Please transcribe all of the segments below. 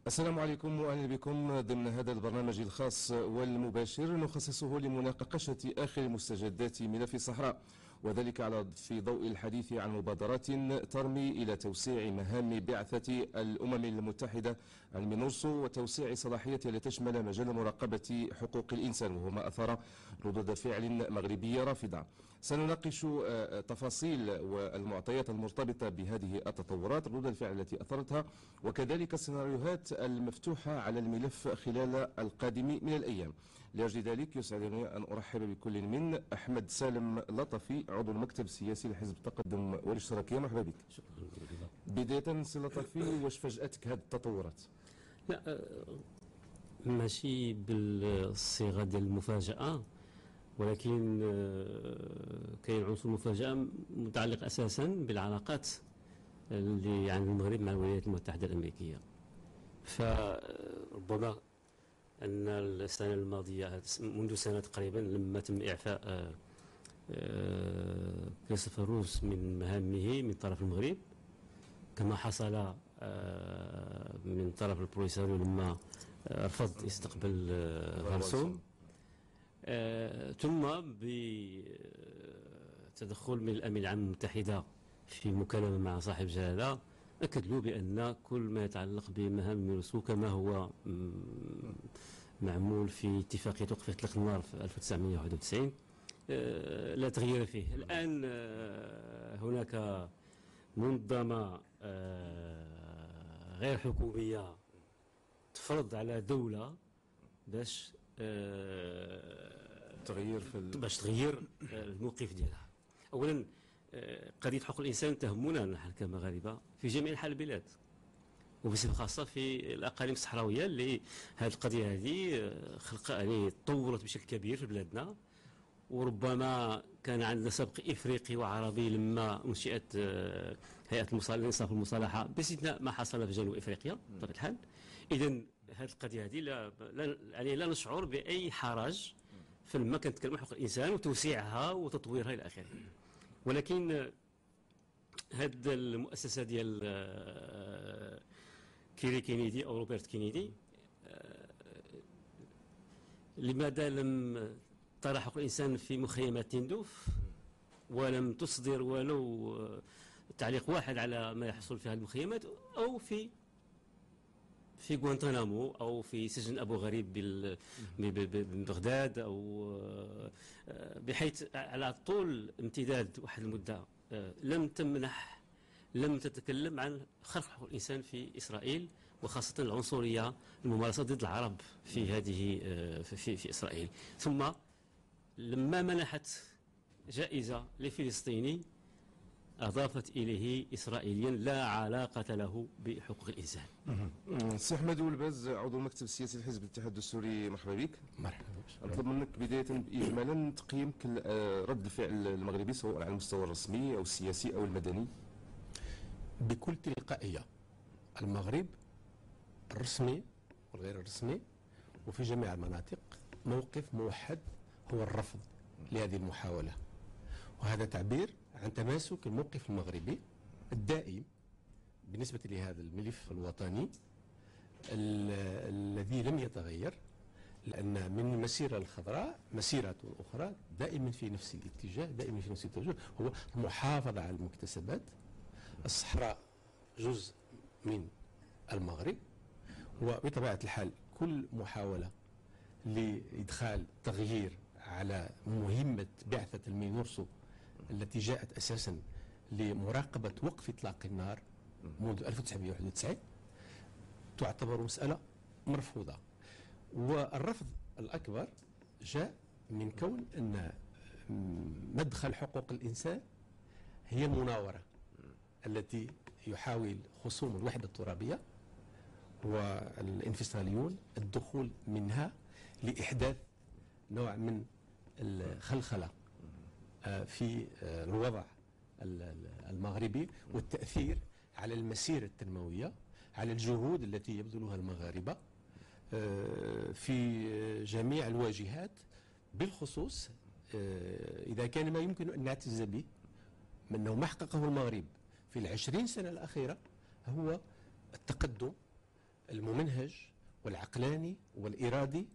السلام عليكم واهلا بكم ضمن هذا البرنامج الخاص والمباشر نخصصه لمناقشة اخر مستجدات ملف الصحراء، وذلك في ضوء الحديث عن مبادرات ترمي الى توسيع مهام بعثة الامم المتحدة المينورسو وتوسيع صلاحيتها لتشمل مجال مراقبة حقوق الانسان، وهو ما اثار ردود فعل مغربية رافضة. سنناقش تفاصيل والمعطيات المرتبطة بهذه التطورات، ردود الفعل التي اثرتها، وكذلك السيناريوهات المفتوحة على الملف خلال القادم من الأيام. لأجل ذلك يسعدني أن أرحب بكل من أحمد سالم لطفي، عضو المكتب السياسي لحزب التقدم والاشتراكية. مرحبا بك. شكرا. بداية سي لطفي، واش فاجأتك هذه التطورات؟ لا، ماشي بالصيغة ديال المفاجأة، ولكن كاين عنصر مفاجأة متعلق أساسا بالعلاقات اللي عند المغرب مع الولايات المتحدة الأمريكية. فربما أن السنة الماضية منذ سنة تقريبا لما تم إعفاء كريستوفر روس من مهامه من طرف المغرب، كما حصل من طرف البوليساريو لما رفض استقبال غرسون، ثم بتدخل من الأمين العام المتحدة في مكالمة مع صاحب جلالة أكد له بأن كل ما يتعلق بمهام المينورسو كما هو معمول في اتفاقية وقف إطلاق النار في 1991 لا تغيير فيه. الآن هناك منظمة غير حكومية تفرض على دولة باش تغير الموقف ديالها. أولا قضية حقوق الإنسان تهمنا نحن كمغاربة في جميع أنحاء البلاد، وبصفة خاصة في الأقاليم الصحراوية اللي هذه القضية هذه يعني تطورت بشكل كبير في بلادنا، وربما كان عندنا سبق إفريقي وعربي لما أنشئت هيئة الإنصاف والمصالحة باستثناء ما حصل في جنوب إفريقيا بطبيعة الحال. إذن هذه القضية هذه لا نشعر بأي حرج فلما كنتكلم عن حقوق الإنسان وتوسيعها وتطويرها إلى آخره. ولكن هذه المؤسسة ديال كيري كينيدي أو روبرت كينيدي لماذا لم ترى حقوق الإنسان في مخيمات تندوف ولم تصدر ولو تعليق واحد على ما يحصل في هذه المخيمات، أو في غوانتنامو أو في سجن أبو غريب ببغداد، أو بحيث على طول امتداد واحد المدة لم تتكلم عن خرق حقوق الإنسان في إسرائيل، وخاصة العنصرية الممارسة ضد العرب في هذه في إسرائيل. ثم لما منحت جائزة لفلسطيني أضافت إليه إسرائيليا لا علاقة له بحقوق الإنسان. سي أحمد ولباز، عضو المكتب السياسي لحزب الاتحاد الدستوري. مرحبا بك. مرحبا. نطلب منك بداية إجمالا تقييمك رد الفعل المغربي سواء على المستوى الرسمي أو السياسي أو المدني. بكل تلقائية المغرب الرسمي والغير الرسمي وفي جميع المناطق موقف موحد هو الرفض لهذه المحاولة، وهذا تعبير عن تماسك الموقف المغربي الدائم بالنسبة لهذا الملف الوطني الذي لم يتغير، لأن من المسيرة الخضراء مسيرة أخرى دائما في نفس الاتجاه، دائما في نفس التوجه، هو المحافظة على المكتسبات. الصحراء جزء من المغرب، وبطبيعة الحال كل محاولة لإدخال تغيير على مهمة بعثة المينورسو التي جاءت أساسا لمراقبة وقف إطلاق النار منذ 1991 تعتبر مسألة مرفوضة. والرفض الأكبر جاء من كون أن مدخل حقوق الإنسان هي المناورة التي يحاول خصوم الوحدة الترابية والانفصاليون الدخول منها لإحداث نوع من الخلخلة في الوضع المغربي والتأثير على المسيرة التنموية، على الجهود التي يبذلها المغاربة في جميع الواجهات، بالخصوص إذا كان ما يمكن أن نعتز به من أنه ما حققه المغرب في 20 سنة الأخيرة هو التقدم الممنهج والعقلاني والإرادي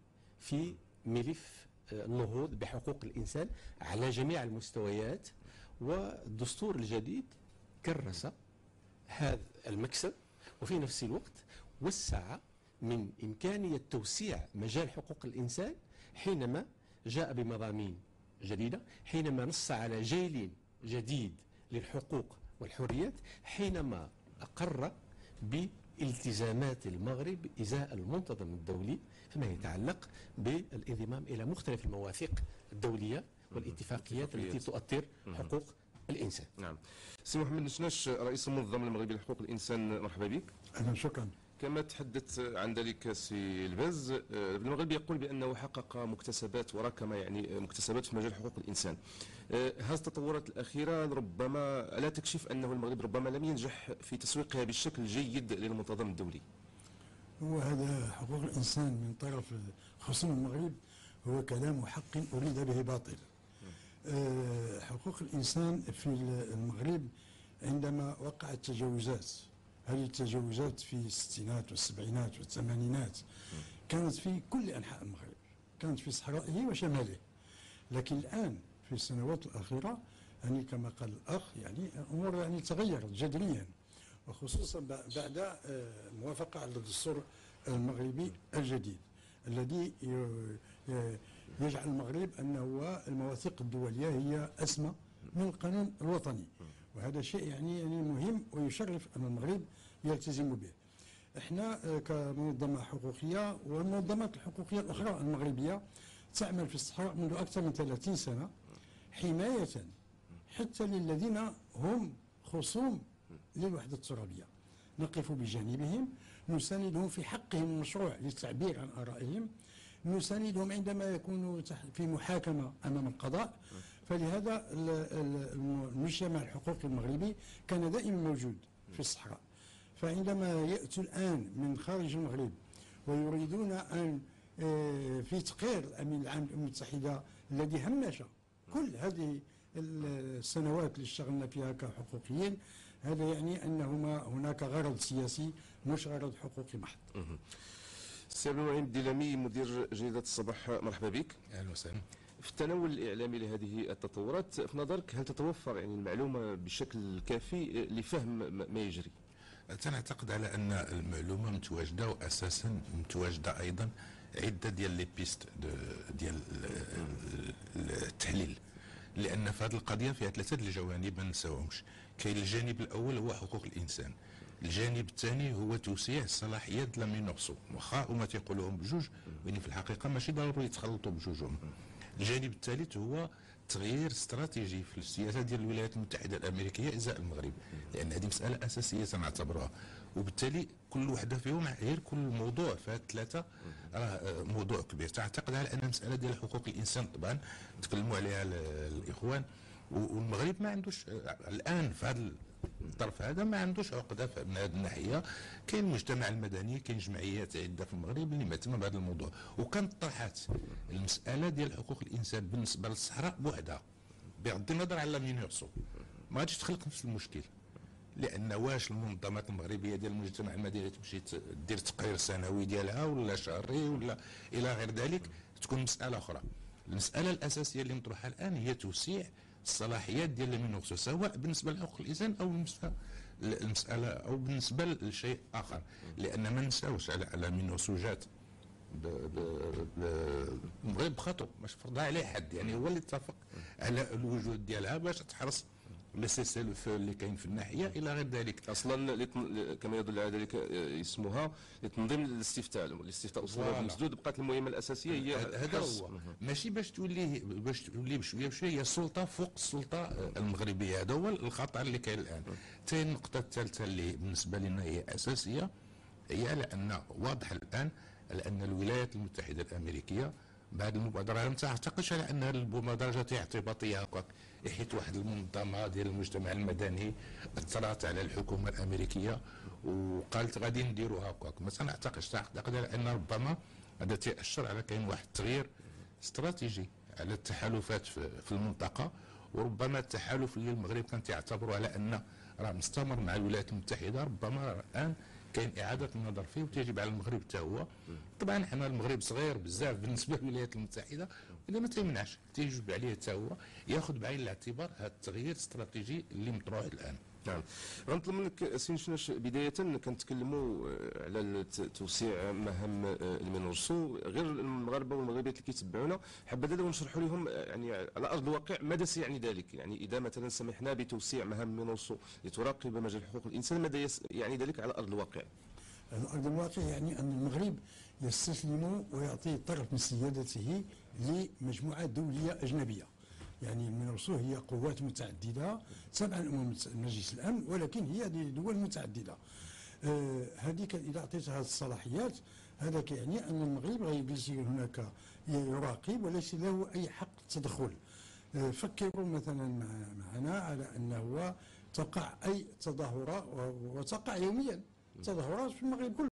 في ملف النهوض بحقوق الإنسان على جميع المستويات. والدستور الجديد كرس هذا المكسب، وفي نفس الوقت وسع من إمكانية توسيع مجال حقوق الإنسان حينما جاء بمضامين جديدة، حينما نص على جيل جديد للحقوق والحريات، حينما أقر بالتزامات المغرب إزاء المنتظم الدولي فيما يتعلق بالانضمام إلى مختلف المواثيق الدولية والاتفاقيات التي تؤطر حقوق الإنسان. نعم. سي محمد نشناش، رئيس المنظمة المغربي لحقوق الإنسان، مرحبا بك. أهلا، شكرا. كما تحدث عن ذلك سي الباز، المغرب يقول بأنه حقق مكتسبات وراكم يعني مكتسبات في مجال حقوق الإنسان. هذه التطورات الأخيرة ربما لا تكشف أنه المغرب ربما لم ينجح في تسويقها بالشكل الجيد للمنتظم الدولي. هو هذا حقوق الإنسان من طرف خصوم المغرب هو كلام حق أريد به باطل. حقوق الإنسان في المغرب عندما وقعت تجاوزات، هذه التجاوزات في الستينات والسبعينات والثمانينات كانت في كل أنحاء المغرب، كانت في صحرائه وشماله. لكن الآن في السنوات الأخيرة يعني كما قال الأخ يعني الأمور يعني تغيرت جذريا، وخصوصا بعد الموافقة على الدستور المغربي الجديد الذي يجعل المغرب أنه المواثيق الدولية هي أسمى من القانون الوطني، وهذا شيء يعني مهم ويشرف أن المغرب يلتزم به. احنا كمنظمة حقوقية والمنظمات الحقوقية الأخرى المغربية تعمل في الصحراء منذ أكثر من 30 سنة حماية حتى للذين هم خصوم للوحدة الترابية. نقف بجانبهم، نساندهم في حقهم المشروع للتعبير عن آرائهم، نساندهم عندما يكونوا في محاكمة أمام القضاء. فلهذا المجتمع الحقوقي المغربي كان دائما موجود في الصحراء. فعندما يأتوا الآن من خارج المغرب ويريدون أن في تقرير الأمين العام للأمم المتحدة الذي همش كل هذه السنوات اللي اشتغلنا فيها كحقوقيين، هذا يعني أنهما هناك غرض سياسي مش غرض حقوقي محض. سي عبد المنعم الديلامي، مدير جريدة الصباح، مرحبا بك. اهلا وسهلا. في التناول الإعلامي لهذه التطورات في نظرك هل تتوفر يعني المعلومة بشكل كافي لفهم ما يجري؟ تنعتقد على ان المعلومه متواجده، واساسا متواجده ايضا عده ديال لي بيست ديال التحليل، لان في هذه القضيه فيها ثلاثه الجوانب ما نساوهمش. كاين الجانب الاول هو حقوق الانسان، الجانب الثاني هو توسيع الصلاحيات لم ينقصوا، واخا هما تيقولوهم بجوج ولكن في الحقيقه ماشي ضروري يتخلطوا بجوجهم. الجانب الثالث هو تغيير استراتيجي في السياسه ديال الولايات المتحده الامريكيه ازاء المغرب، لان هذه مساله اساسيه تنعتبرها، وبالتالي كل وحده فيهم غير كل موضوع في هاد الثلاثه راه موضوع كبير. تعتقد على ان المساله ديال حقوق الانسان طبعا تكلموا عليها الاخوان، والمغرب ما عندوش الان في هذا الطرف هذا ما عندوش عقده من هذه الناحيه. كاين المجتمع المدني، كاين جمعيات عده في المغرب اللي مهتمه بهذا الموضوع، وكانت طرحت المساله ديال حقوق الانسان بالنسبه للصحراء بوحدها بغض النظر على من يرسو، ما غاديش تخلق نفس المشكل. لان واش المنظمات المغربيه ديال المجتمع المدني تمشي دير تقرير سنوي ديالها ولا شهري ولا الى غير ذلك، تكون مساله اخرى. المساله الاساسيه اللي مطروحه الان هي توسيع الصلاحيات ديال من يخصو، سواء بالنسبه لحقوق الانسان او بالنسبه المساله او بالنسبه لشيء اخر، لان ما نساوش على من وسوجات المغرب بخاطر مش فرضها عليه حد، يعني هو اللي اتفق على الوجود ديالها باش تحرص لسيسي لو فو اللي كاين في الناحيه الى غير ذلك. اصلا كما يدل على ذلك اسمها لتنظيم الاستفتاء اصلا المسدود بقات المهمه الاساسيه هي هذا هو، ماشي باش تولي بشويه بشويه هي السلطه فوق السلطه المغربيه. هذا هو الخطر اللي كاين الان. ثاني النقطه الثالثه اللي بالنسبه لنا هي اساسيه، هي على ان واضح الان على ان الولايات المتحده الامريكيه بهذه المبادره ما تعتقدش على ان المبادره اعتباطيه هكاك، حيت واحد المنظمه ديال المجتمع المدني اثرت على الحكومه الامريكيه وقالت غادي نديروا هكاك. ما تنعتقدش، تعتقد على ان ربما هذا تيأشر على كاين واحد التغيير استراتيجي على التحالفات في المنطقه، وربما التحالف اللي المغرب كان تعتبره على ان راه مستمر مع الولايات المتحده ربما الان كاين اعاده النظر فيه وتجب على المغرب حتى هو. طبعا حنا المغرب صغير بزاف بالنسبه للولايات المتحده، اذا ما تيمنعش تيجب عليه حتى هو ياخذ بعين الاعتبار هذا التغيير الاستراتيجي اللي مطروح الان. نعم. غنطلب منك سي نشناش بداية كنتكلموا على توسيع مهام المينورسو، غير المغاربة والمغربيات اللي كيتبعونا حبذا لو نشرحوا لهم يعني على أرض الواقع ماذا سيعني ذلك. يعني إذا مثلا سمحنا بتوسيع مهام المينورسو لتراقب مجال حقوق الإنسان ماذا يعني ذلك على أرض الواقع؟ على أرض الواقع يعني أن المغرب يستسلم ويعطي طرف من سيادته لمجموعات دولية أجنبية. يعني المينورسو هي قوات متعددة تابعة لمجلس الأمن، ولكن هي دول متعددة. هذيك إذا أعطيتها الصلاحيات هذا كيعني أن المغرب غيجلس هناك يراقب وليس له أي حق التدخل. فكروا مثلا معنا على أنه تقع أي تظاهرات وتقع يوميا تظاهرات في المغرب كله.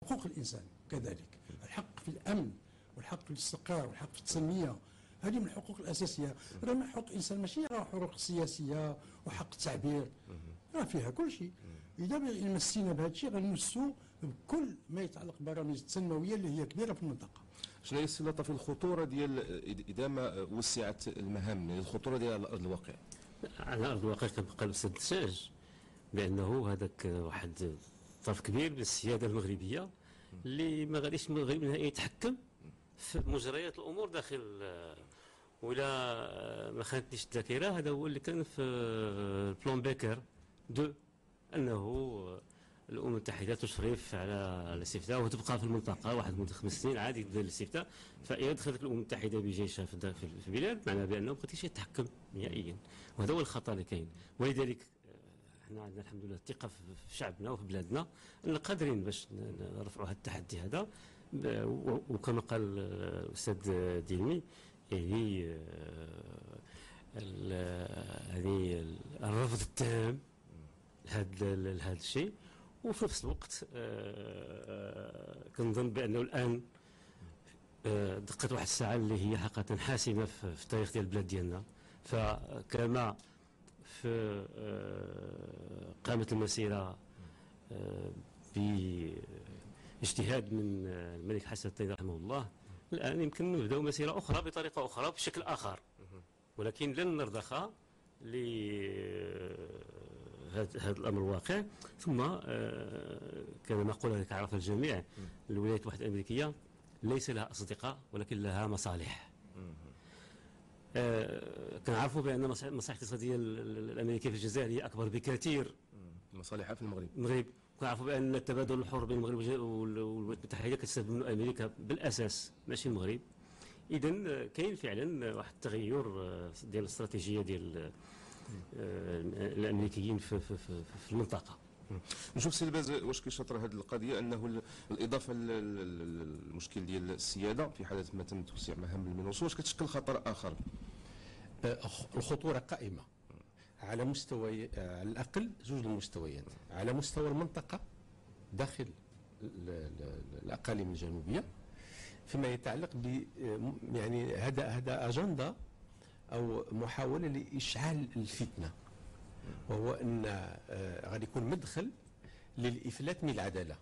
حقوق الإنسان كذلك، الحق في الأمن والحق في الاستقرار والحق في التنمية، هذه من الحقوق الأساسية. راه من حقوق الإنسان ماشي راه حقوق سياسية وحق التعبير، راه فيها كل شيء. إذا مسينا بهذا الشيء غنمسوا بكل ما يتعلق بالبرامج التنموية اللي هي كبيرة في المنطقة. شنو هي السلطة في الخطورة ديال إذا ما وسعت المهام، الخطورة ديال على أرض الواقع؟ على أرض الواقع كنبقى نستنتج بأنه هذاك واحد طرف كبير من السيادة المغربية اللي ما غاديش المغرب نهائيا يتحكم في مجريات الأمور داخل. ولا ما خانتنيش الذاكرة هذا هو اللي كان في البلان بيكر 2 أنه الأمم المتحدة تشرف على الاستفتاء وتبقى في المنطقة واحد مدة 5 سنين عادي يبدا الاستفتاء. فإذا دخلت الأمم المتحدة بجيشها في البلاد معناه بأنه ما بقيتش يتحكم نهائيا، وهذا هو الخطأ اللي كاين. ولذلك احنا عندنا الحمد لله الثقة في شعبنا وفي بلادنا أن قادرين باش نرفعوا هذا التحدي هذا. وكما قال الأستاذ ديلمي يعني هذه الرفض التام لهذا الشيء. وفي نفس الوقت كنظن بأنه الآن دقت واحد الساعة اللي هي حقيقة حاسمة في التاريخ ديال البلاد ديالنا. فكما في قامت المسيرة باجتهاد من الملك حسن الثاني رحمه الله، الآن يمكن نبدأ مسيرة أخرى بطريقة أخرى بشكل آخر، ولكن لن نرضخ هذا الأمر الواقع. ثم كما قال عرف الجميع الولايات المتحدة الأمريكية ليس لها أصدقاء ولكن لها مصالح. كنعرفوا بأن المصالح الاقتصادية الأمريكية في الجزائر هي أكبر بكثير مصالحها في المغرب. كنعرفوا بأن التبادل الحر بين المغرب والولايات المتحدة كتستفاد منه أمريكا بالأساس ماشي المغرب. إذن كاين فعلا واحد التغير ديال الاستراتيجية ديال الأمريكيين في المنطقة. نشوف سي الباز واش كيشاطر هذه القضيه انه الاضافه للمشكل ديال السياده في حاله ما تم توسيع مهام المينورسو واش كتشكل خطر اخر؟ الخطوره قائمه على مستوى على الاقل 2 المستويات، على مستوى المنطقه داخل الاقاليم الجنوبيه فيما يتعلق ب يعني هذا اجنده او محاوله لاشعال الفتنه، وهو ان غادي يكون مدخل للافلات من العداله،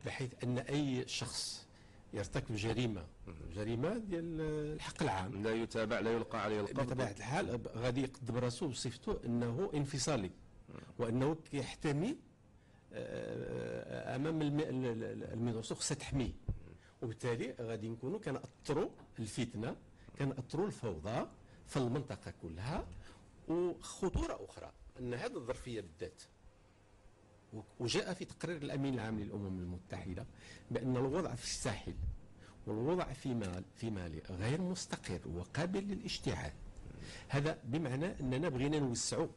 بحيث ان اي شخص يرتكب جريمه ديال الحق العام لا يتابع لا يلقى عليه القبض بطبيعه الحال غادي يقدم راسه بصفته انه انفصالي وانه كيحتمي امام المينورسو خصها تحميه، وبالتالي غادي نكونوا كنأثروا الفتنه كنأثروا الفوضى في المنطقه كلها. وخطوره اخرى ان هذه الظرفيه بالذات وجاء في تقرير الامين العام للامم المتحده بان الوضع في الساحل والوضع في مالي غير مستقر وقابل للاشتعال. هذا بمعنى اننا بغينا نوسعوا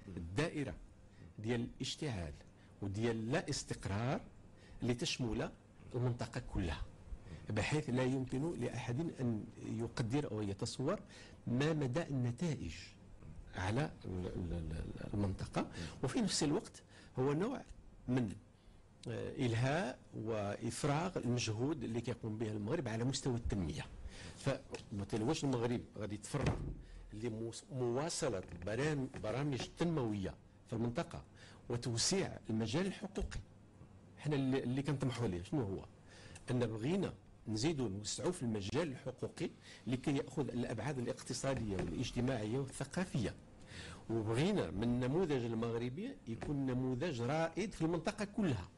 الدائره ديال الاشتعال وديال لا استقرار اللي تشمل المنطقة كلها، بحيث لا يمكن لأحد أن يقدر أو يتصور ما مدى النتائج على المنطقة. وفي نفس الوقت هو نوع من إلهاء وإفراغ المجهود اللي كيقوم به المغرب على مستوى التنمية. فمثلا واش المغرب غادي يتفرغ لمواصلة برامج تنموية في المنطقة وتوسيع المجال الحقوقي؟ احنا اللي كنطمحوا ليه شنو هو؟ أن بغينا نزيدوا نوسعوا في المجال الحقوقي لكي يأخذ الأبعاد الاقتصادية والاجتماعية والثقافية، وبغينا من النموذج المغربي يكون نموذج رائد في المنطقة كلها،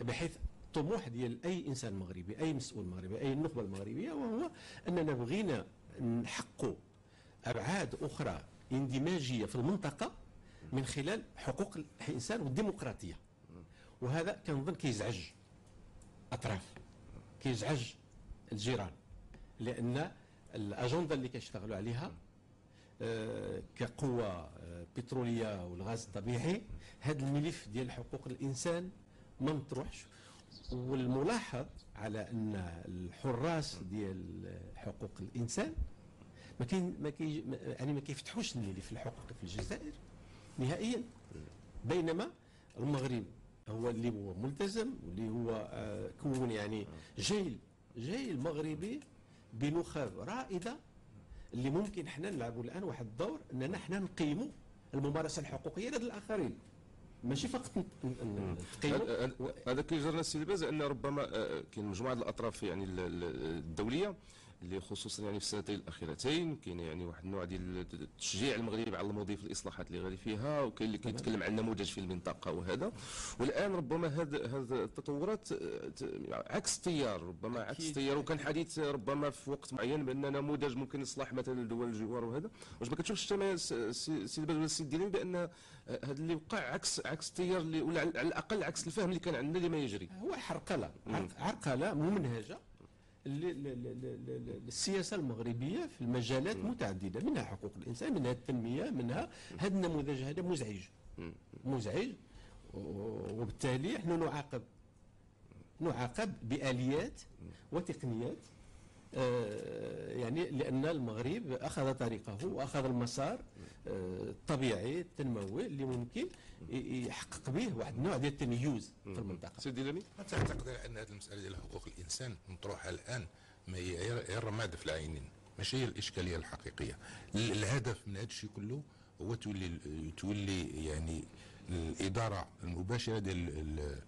بحيث طموح ديال أي إنسان مغربي، أي مسؤول مغربي، أي النخبة المغربية، وهو أننا بغينا نحققوا أبعاد أخرى اندماجية في المنطقة من خلال حقوق الإنسان والديمقراطية. وهذا كنظن كيزعج أطراف، كيزعج الجيران، لأن الأجندة اللي كيشتغلوا عليها كقوة بترولية والغاز الطبيعي، هذا الملف ديال حقوق الإنسان ما مطروحش. والملاحظ على أن الحراس ديال حقوق الإنسان ما كيفتحوش الملف الحقوقي في الجزائر نهائيا، بينما المغرب هو اللي هو ملتزم واللي هو كون يعني جيل مغربي بنخب رائده اللي ممكن حنا نلعبوا الان واحد الدور اننا حنا نقيموا الممارسه الحقوقيه لدى الاخرين، ماشي فقط نقيموا. هذا كيجرنا السي الباز ان ربما كاين مجموعه الاطراف يعني الدوليه اللي خصوصا يعني في السنتين الاخيرتين كاين يعني واحد النوع ديال التشجيع المغرب على المضي في الاصلاحات اللي غادي فيها، وكاين اللي كيتكلم عن نموذج في المنطقه وهذا. والان ربما هذه التطورات عكس التيار، ربما عكس التيار، وكان حديث ربما في وقت معين بان نموذج ممكن يصلح مثلا لدول الجوار وهذا. واش ما كتشوفش انت سي الباز ولا السي الديلمي بان هذا اللي وقع عكس التيار اللي ولا على الاقل عكس الفهم اللي كان عندنا لما يجري؟ هو عرقله ممنهجه السياسة المغربية في المجالات متعددة، منها حقوق الإنسان، منها التنمية، منها هذا النموذج هذا مزعج. وبالتالي نحن نعاقب بآليات وتقنيات، يعني لأن المغرب أخذ طريقه وأخذ المسار الطبيعي التنموي اللي ممكن يحقق به واحد النوع ديال التميز في المنطقة. سيدي لمي، تعتقد ان هذه المساله ديال حقوق الانسان مطروحه الان ما هي الرماد في العينين، ماشي هي الاشكاليه الحقيقيه. الهدف من هذا الشيء كله هو تولي يعني الاداره المباشره ديال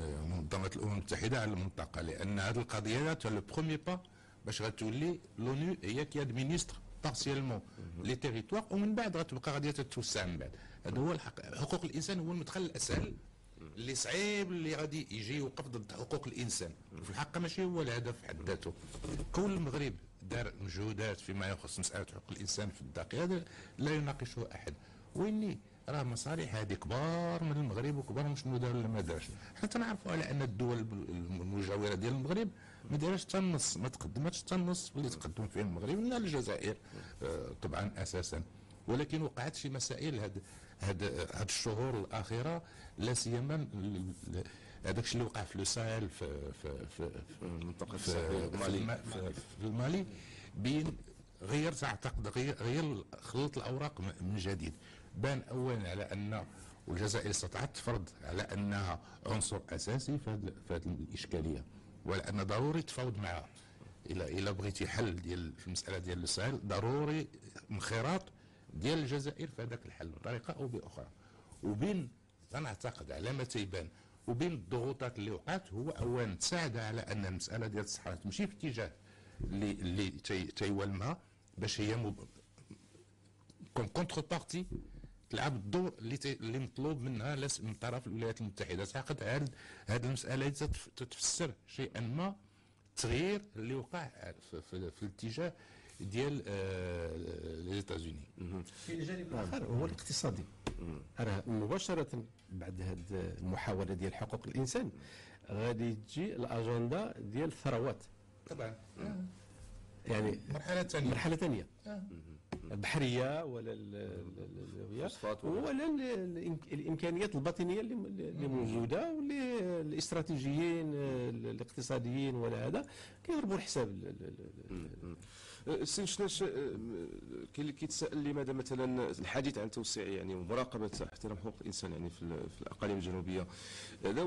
منظمه الامم المتحده على المنطقه، لان هذه القضيه لو بروميي با باش غتولي لونو هي كي ادمينستر بارسيالمون لي تيريتوار، ومن بعد غتبقى غادي تتوسع من بعد. هذا هو حقوق الانسان هو المدخل الاسهل اللي صعيب اللي غادي يجي يوقف ضد حقوق الانسان. في الحقيقه ماشي هو الهدف في حد ذاته. كون المغرب دار مجهودات فيما يخص مساله حقوق الانسان في الداخل هذا لا يناقشه احد، واني راه مصالح هذه كبار من المغرب وكبار من شنو دار ولا ما دارش. حتى نعرفوا على ان الدول المجاوره ديال المغرب ما دارش حتى النص، ما تقدمتش حتى النص اللي تقدم فيه المغرب من الجزائر طبعا اساسا. ولكن وقعت شي مسائل هاد الشهور الاخيره، لا سيما هذاك الشيء اللي وقع في لو ساهل في المنطقه في المالي بين غير تعتقد غير خلط الاوراق من جديد. بان اولا على ان والجزائر استطاعت تفرض على انها عنصر اساسي في هذه الاشكاليه، ولان ضروري تفاوض معها. الى بغيتي حل ديال في المساله ديال الساحل ضروري انخراط ديال الجزائر في هذاك الحل بطريقه او باخرى. وبين تنعتقد على ما تيبان وبين الضغوطات اللي وقعت، هو اولا تساعد على ان المساله ديال الصحراء تمشي في اتجاه اللي تيولمها، باش هي كون كونتر بارتي تلعب الدور اللي مطلوب منها من طرف الولايات المتحده. تعتقد هذه المساله تتفسر شيئا ما التغيير اللي وقع في الاتجاه ديال لي زيتازوني. في الجانب الاخر هو الاقتصادي. راه مباشره بعد هذه المحاوله ديال حقوق الانسان غادي تجي الاجنده ديال الثروات طبعا، يعني مرحله ثانيه البحريه ولا الفوسفات ولا الامكانيات الباطنيه اللي موجوده، واللي الاستراتيجيين الاقتصاديين ولا هذا كيضربوا الحساب. سي شناش كاين اللي كيتساءل لماذا مثلا الحديث عن توسيع يعني ومراقبه احترام حقوق الانسان يعني في الاقاليم الجنوبيه، هذا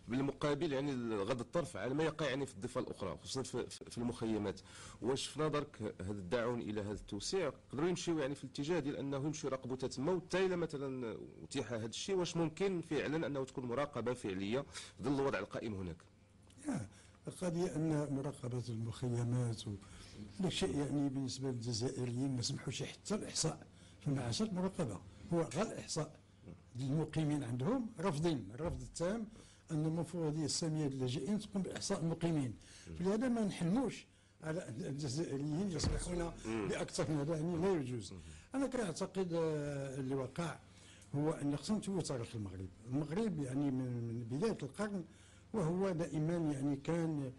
بالمقابل يعني غض الطرف على ما يقع يعني في الضفه الاخرى خصوصا في المخيمات. واش في نظرك هذا الداعون الى هذا التوسيع يقدروا يمشيو يعني في الاتجاه ديال انه يمشيو يراقبوا تما، وحتى مثلا اتيح هذا الشيء واش ممكن فعلا انه تكون مراقبه فعليه في ظل الوضع القائم هناك؟ القضية أن مراقبة المخيمات هذا شيء يعني بالنسبة للجزائريين ما سمحوش حتى الإحصاء فما عاشت مراقبة، هو غير الإحصاء المقيمين عندهم رافضين الرفض التام أن المفوضية السامية للاجئين تقوم بإحصاء المقيمين، فلهذا ما نحلموش على أن الجزائريين يصبحون بأكثر من هذا، يعني لا يجوز. أنا كنعتقد اللي وقع هو أن خصنا نشوفوا تاريخ المغرب يعني من بداية القرن وهو دائما يعني كان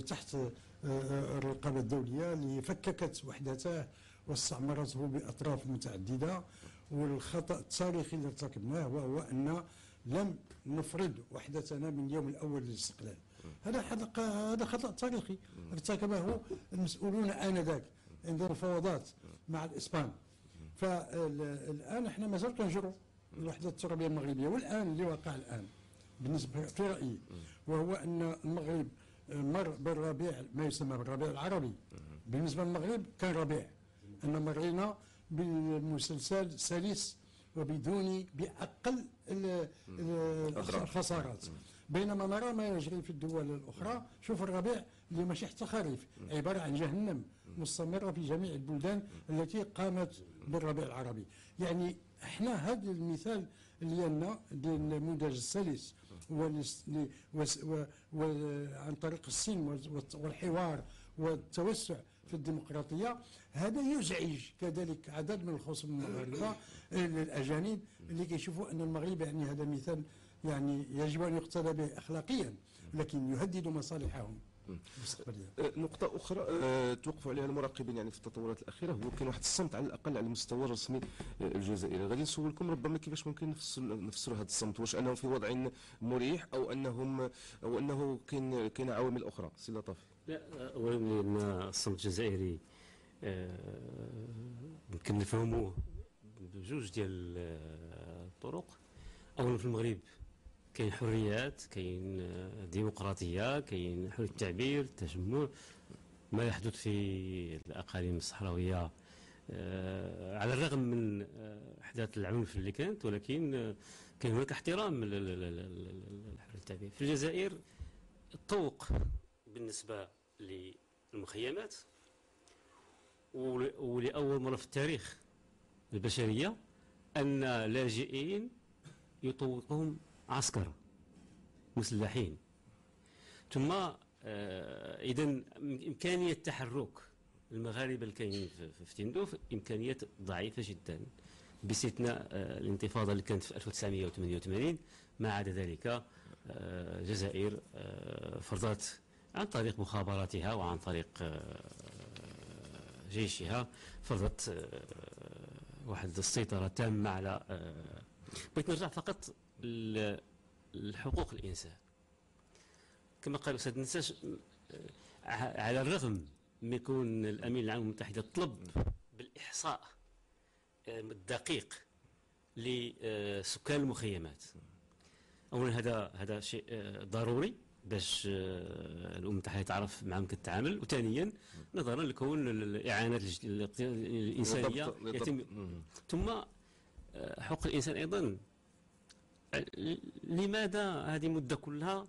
تحت الرقابة الدولية اللي فككت وحدته واستعمرته بأطراف متعددة. والخطأ التاريخي اللي ارتكبناه وهو أن لم نفرض وحدتنا من اليوم الأول للاستقلال. هذا خطأ تاريخي ارتكبه المسؤولون آنذاك عند المفاوضات مع الإسبان. فالآن احنا مازال كنجروا الوحدة الترابية المغربية، والآن اللي وقع الآن بالنسبة في رأيي وهو أن المغرب مر بالربيع ما يسمى بالربيع العربي. بالنسبة للمغرب كان ربيع، أن مرينا بالمسلسل سلس وبدون بأقل الخسارات، بينما نرى ما يجري في الدول الأخرى. شوف الربيع اللي ماشي حتى خريف، عبارة عن جهنم مستمرة في جميع البلدان التي قامت بالربيع العربي. يعني احنا هذا المثال اللي لنا النموذج السلس وعن طريق السلم والحوار والتوسع في الديمقراطية، هذا يزعج كذلك عدد من الخصوم المغاربة الأجانب اللي كيشوفوا أن المغرب يعني هذا مثال يعني يجب أن يقتدى به أخلاقيا، لكن يهدد مصالحهم المستقبلية. نقطة أخرى توقفوا عليها المراقبين يعني في التطورات الأخيرة، هو كاين واحد الصمت على الأقل على المستوى الرسمي الجزائري. غادي نسولكم ربما كيفاش ممكن نفسروا هذا الصمت، واش أنهم في وضع مريح أو أنه كاين عوامل أخرى؟ سي لطافي. لا، أولا لأن الصمت الجزائري يمكن نفهموه بجوج ديال الطرق. أولا في المغرب كاين حريات، كاين ديمقراطية، كاين حرية التعبير، التجمع. ما يحدث في الأقاليم الصحراوية على الرغم من أحداث العنف اللي كانت، ولكن كان هناك احترام لحرية التعبير. في الجزائر الطوق بالنسبة للمخيمات، ولأول مرة في التاريخ البشرية أن لاجئين يطوقهم عسكر مسلحين. ثم إذن إمكانية تحرك المغاربة الكاينين في تندوف إمكانيات ضعيفة جدا، باستثناء الانتفاضة اللي كانت في 1988. ما عدا ذلك الجزائر فرضت عن طريق مخابراتها وعن طريق جيشها فرضت واحد السيطرة تامة على بغيت نرجع فقط لحقوق الإنسان. كما قال الأستاذ النساش، على الرغم من يكون الأمين العام المتحدة طلب بالإحصاء الدقيق لسكان المخيمات. أولا هذا شيء ضروري باش الأمم المتحدة تعرف معهم كتعامل، وثانيا نظرا لكون الإعانات الإنسانية يتم. ثم حقوق الإنسان أيضا، لماذا هذه المدة كلها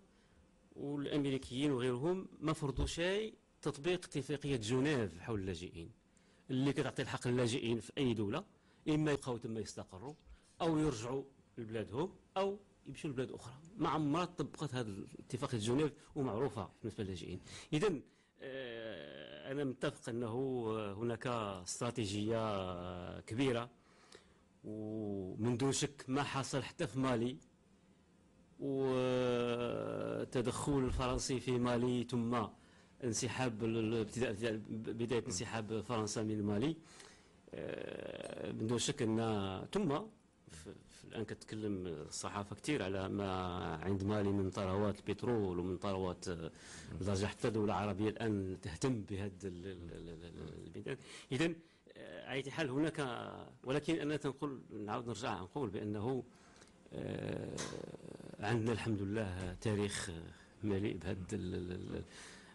والأمريكيين وغيرهم ما فرضوا شيء تطبيق اتفاقية جنيف حول اللاجئين اللي كتعطي الحق للاجئين في أي دولة، إما يبقاو تما يستقروا أو يرجعوا لبلادهم أو يمشوا لبلاد أخرى. ما عمرها طبقت هذه اتفاقية جنيف ومعروفة بالنسبة للاجئين. إذن أنا متفق أنه هناك استراتيجية كبيرة، ومن دون شك ما حصل حتى في مالي وتدخل الفرنسي في مالي، ثم انسحاب بداية انسحاب فرنسا من مالي، من دون شك ان ثم الان كتكلم الصحافه كثير على ما عند مالي من ثروات البترول ومن ثروات لدرجه حتى الدوله العربيه الان تهتم بهذا البلدان. اذا على اي حال هناك، ولكن انا تنقول نعاود نرجع نقول بانه عندنا الحمد لله تاريخ مليء بهذه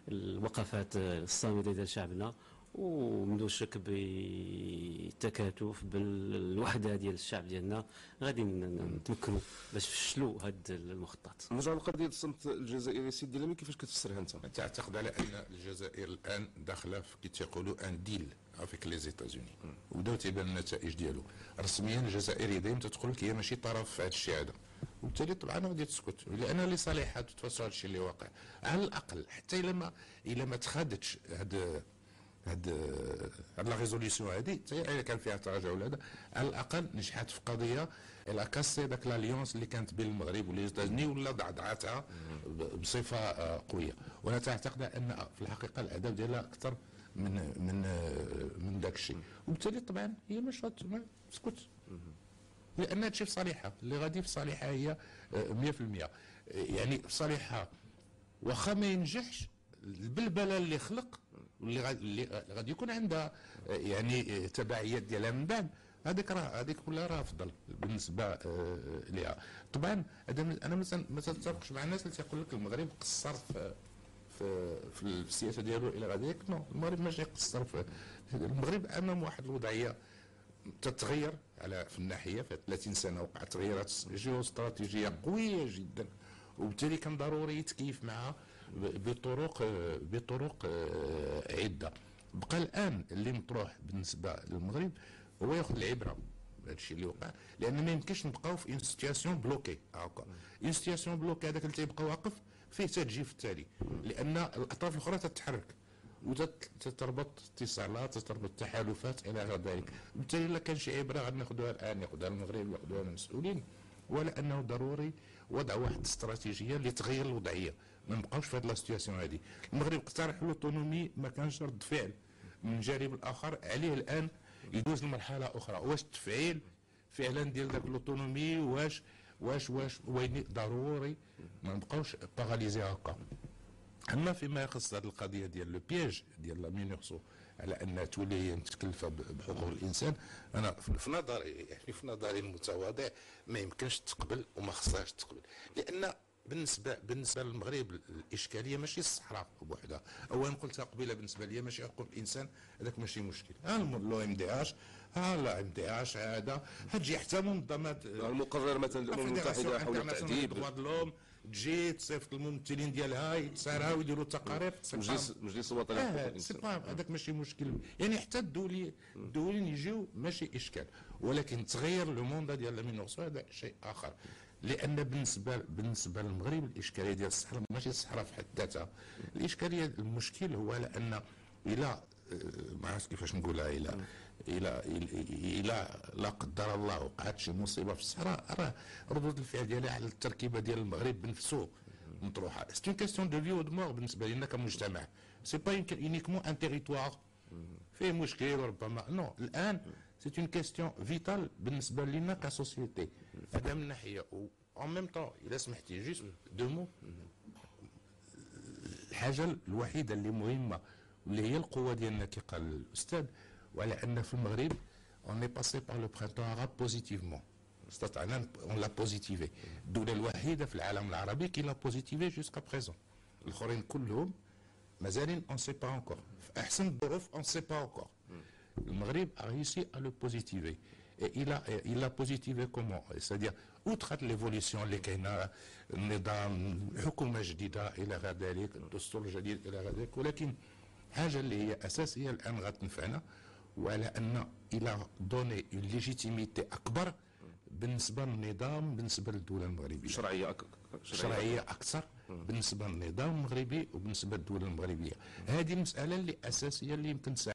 الوقفات الصامده ديال شعبنا، ومن دون شك بالتكاتف بالوحده ديال الشعب ديالنا غادي نتمكنوا باش نفشلوا هذا المخطط. نرجع لقضيه الصمت الجزائري سيدي لامين، كيفاش كتفسرها انت؟ تعتقد على ان الجزائر الان داخله في كي تيقولوا ان ديل افيك لي زيتازوني، وبداو تيبان النتائج ديالو. رسميا الجزائر دائما تتقول لك هي ماشي طرف في هذا الشيء هذا، وبالتالي طبعا غادي تسكت لان لصالحها تتفسر هذا الشيء اللي واقع. على الاقل حتى الا ما تخادتش هاد لا ريزوليسيون هادي حتى كان فيها تراجع ولا هذا، على الاقل نجحت في قضيه الى كاسي داك لاليونس اللي كانت بين المغرب والإيتازوني ولا ضعضعتها بصفه قويه. وانا تعتقد ان في الحقيقه الاهداف ديالها اكثر من داك الشيء، وبالتالي طبعا هي مش تسكت لان هادشي في صالحها، اللي غادي في صالحها هي 100%. يعني في صالحها واخا ما ينجحش البلبله اللي خلق اللي غادي يكون عندها يعني تبعيات ديالها من بعد، هذيك كلها راه افضل بالنسبه لها. طبعا انا ما تتفقش مع الناس اللي تيقول لك المغرب قصر في السياسه ديالو الى غادي. نو، المغرب ماشي يقصر في المغرب امام واحد الوضعيه تتغير في الناحيه. في 30 سنه وقعت تغييرات جيوستراتيجيه قويه جدا، وبالتالي كان ضروري يتكيف معها بطرق عده. بقى الان اللي مطروح بالنسبه للمغرب هو ياخذ العبره بهذا الشيء اللي وقع، لان ما يمكنش نبقاو في اون سيتياسيون بلوكي هكا. اون سيتياسيون بلوكي هذاك اللي تيبقى واقف فيه تجي في التالي، لان الاطراف الاخرى تتحرك وتتربط اتصالات، تتربط تحالفات الى غير ذلك. بالتالي الا كان شي عبره غادي ناخذوها الان، ياخذها المغرب، ياخذوها المسؤولين، ولا انه ضروري وضع واحد الاستراتيجيه اللي تغير الوضعيه. ما نبقاوش في هذه السيتياسيون هذه. المغرب اقترح الاوتونومي، ما كانش رد فعل من الجانب الاخر عليه الان يدوز لمرحله اخرى. واش التفعيل فعلا ديال ذاك الاوتونومي واش وين ضروري ما نبقاوش باغاليزي هكا. اما فيما يخص هذه القضيه ديال لو بياج ديال لا مينورسو على انها تولي هي متكلفه بحقوق الانسان، انا في نظري المتواضع ما يمكنش تقبل وما خصهاش تقبل، لان بالنسبه للمغرب الاشكاليه ماشي الصحراء بوحدها. اولا قلتها قبيله بالنسبه لي ماشي حقوق الانسان، هذاك ماشي مشكل. لو ام دي اش لا ام دي اش هذا تجي حتى منظمات المقرر مثلا الامم المتحده حول التعذيب تجي تصيفط الممثلين ديالها يتسارعوا ويديروا تقارير. مجلس الوطني لحقوق الانسان هذاك ماشي مشكل. يعني حتى الدولين يجيو ماشي اشكال، ولكن تغير لو موند ديال لا مينورسو هذا شيء اخر. لان بالنسبه للمغرب الاشكاليه ديال الصحراء ماشي الصحراء في حد ذاتها. الاشكاليه المشكل هو لان الى ما عرفتش كيفاش نقولها، الى لا قدر الله وقعت شي مصيبه في الصحراء، راه ردود الفعل ديالها على التركيبه ديال المغرب بنفسه مطروحه. سي اون كيستيون دو في و دو مور بالنسبه لنا كمجتمع. سي با يونيكمون ان تيريتوار فيه مشكل وربما نو. الان سي اون كيستيون فيتال بالنسبه لنا كسوسيتي. هذا من ناحيه. و en même temps الا سمحتي جوست دو مو، الحاجه الوحيده اللي مهمه واللي هي القوه ديالنا كي قال الاستاذ، وعلى ان في المغرب on est passé par le printemps arabe positivement. استطعنا on l'a positivé. الدوله الوحيده في العالم العربي كي لا بوزيتيفي جوسكا بريزون. الاخرين كلهم مازالين on sait pas encore. في احسن الظروف on sait pas encore. المغرب a réussi à le positiver. Et il a positivé comment? C'est-à-dire outre l'évolution اللي كاينه، النظام، حكومه جديده الى غير ذلك، الدستور الجديد الى غير ذلك، ولكن حاجه اللي هي اساسيه الان غتنفعنا، وعلى ان الى دوني اون ليجيتيميتي اكبر بالنسبه للنظام، بالنسبه للدوله المغربيه، شرعيه اكثر بالنسبه للنظام المغربي وبالنسبه للدوله المغربيه. هذه المساله اللي اساسيه اللي يمكن